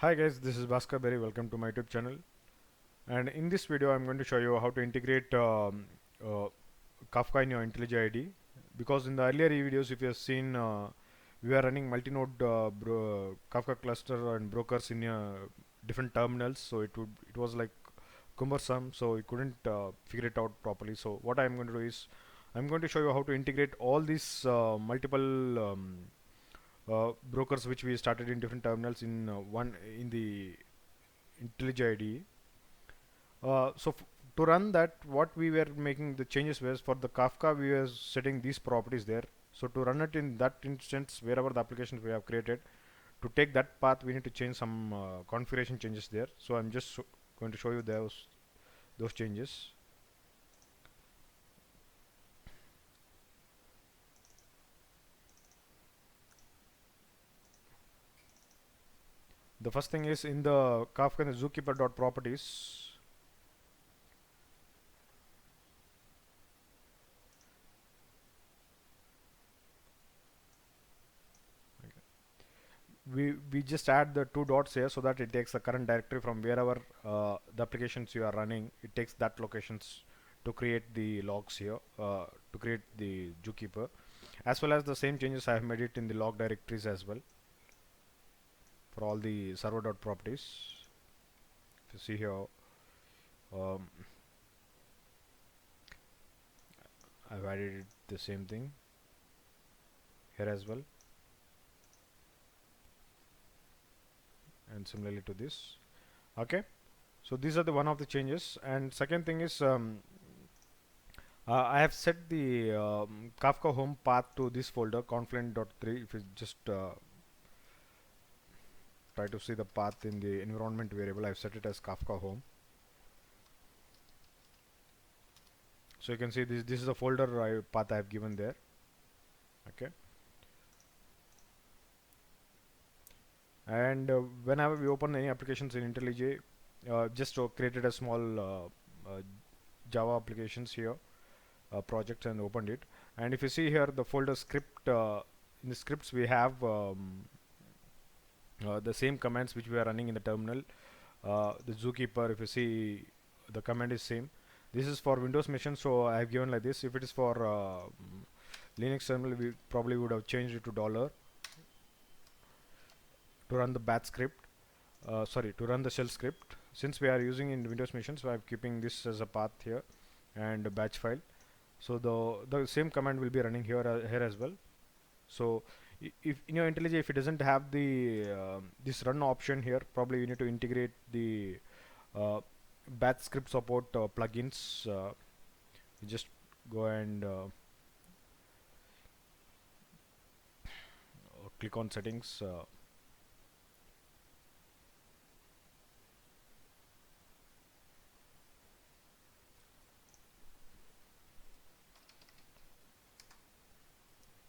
Hi guys, this is Bhaskar Berry. Welcome to my YouTube channel. And in this video, I'm going to show you how to integrate uh, Kafka in your IntelliJ IDE. Because in the earlier videos, if you have seen, we are running multi-node Kafka cluster and brokers in different terminals. So it was like cumbersome. So we couldn't figure it out properly. So what I'm going to do is I'm going to show you how to integrate all these multiple brokers which we started in different terminals in one in the IntelliJ IDE. To run that, what we were making the changes was for the Kafka we were setting these properties there. So to run it in that instance, wherever the applications we have created, to take that path, we need to change some configuration changes there. So I'm just going to show you those changes. The first thing is in the Kafka and the Zookeeper dot properties. We just add the two dots here so that it takes the current directory from wherever the applications you are running. It takes that locations to create the logs here, to create the Zookeeper, as well as the same changes I have made it in the log directories as well for all the server dot properties. If you see here, um, I've added the same thing here as well, and similarly to this. Okay, so these are the one of the changes. And second thing is I have set the Kafka home path to this folder confluent.3. If you just try to see the path in the environment variable, I've set it as Kafka home. So you can see this is the folder path I have given there. Okay, and whenever we open any applications in IntelliJ, just created a small Java applications here project and opened it. And if you see here the folder script, in the scripts we have the same commands which we are running in the terminal. The Zookeeper, if you see, the command is same. This is for Windows machine, so I have given like this. If it is for Linux terminal, we probably would have changed it to dollar to run the batch script. Sorry, to run the shell script. Since we are using in Windows machine, so I'm keeping this as a path here and a batch file. So the same command will be running here as well. So if in your IntelliJ, if it doesn't have the this run option here, probably you need to integrate the uh, batch script support plugins. You just go and click on settings.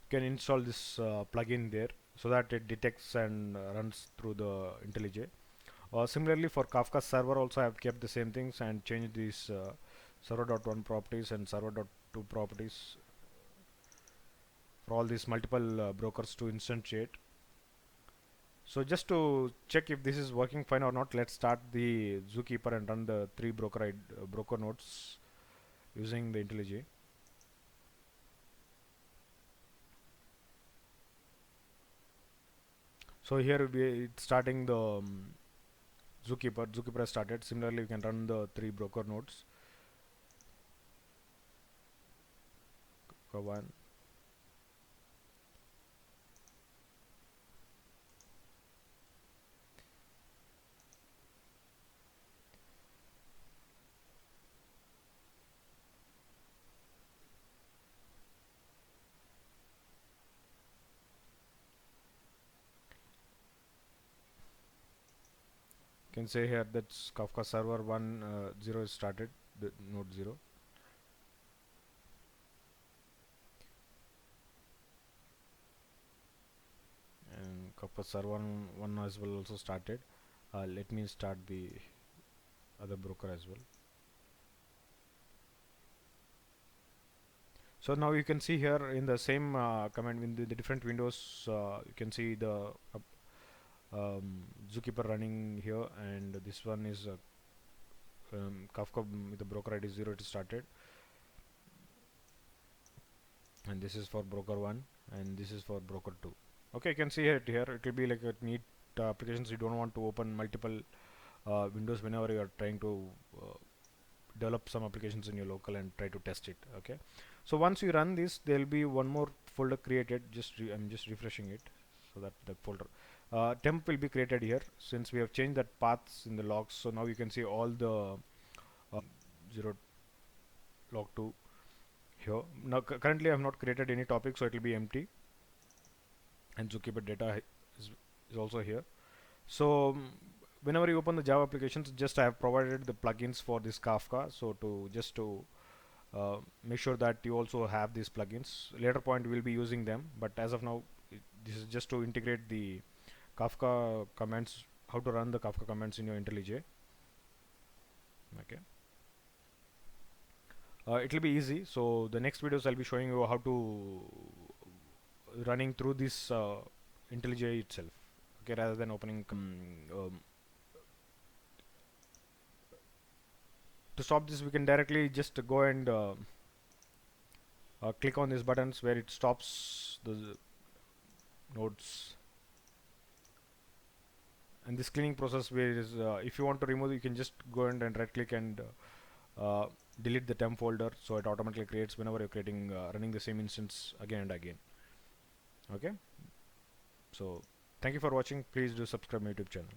Can install this plugin there so that it detects and runs through the IntelliJ. Similarly for Kafka server also I have kept the same things and changed these server.1 properties and server.2 properties for all these multiple brokers to instantiate. So just to check if this is working fine or not, let's start the Zookeeper and run the three broker nodes using the IntelliJ. So here it's starting the Zookeeper. Zookeeper has started. Similarly, we can run the three broker nodes. One. Can say here that's Kafka server 1 0 is started, the node 0. And Kafka server 1 as well also started. Let me start the other broker as well. So now you can see here in the same command in the different windows, you can see the Zookeeper running here, and this one is Kafka with the broker ID 0 it started, and this is for broker 1, and this is for broker 2. Okay, you can see it here. It will be like a neat applications. You don't want to open multiple windows whenever you are trying to uh, develop some applications in your local and try to test it. Okay, so once you run this, there will be one more folder created. I'm just refreshing it, so that the folder temp will be created here, since we have changed that paths in the logs. So now you can see all the 0 log 2 here. Now currently I have not created any topic, so it will be empty, and Zookeeper data is also here. So whenever you open the Java applications, just I have provided the plugins for this Kafka, so to just to make sure that you also have these plugins. Later point we'll be using them, but as of now this is just to integrate the Kafka commands, how to run the Kafka commands in your IntelliJ. Okay, it will be easy. So the next videos I'll be showing you how to running through this IntelliJ itself, okay, rather than opening to stop this we can directly just go and click on these buttons where it stops the nodes, and this cleaning process where is if you want to remove, you can just go and right click and delete the temp folder, so it automatically creates whenever you're creating running the same instance again and again. Okay, so thank you for watching. Please do subscribe my YouTube channel.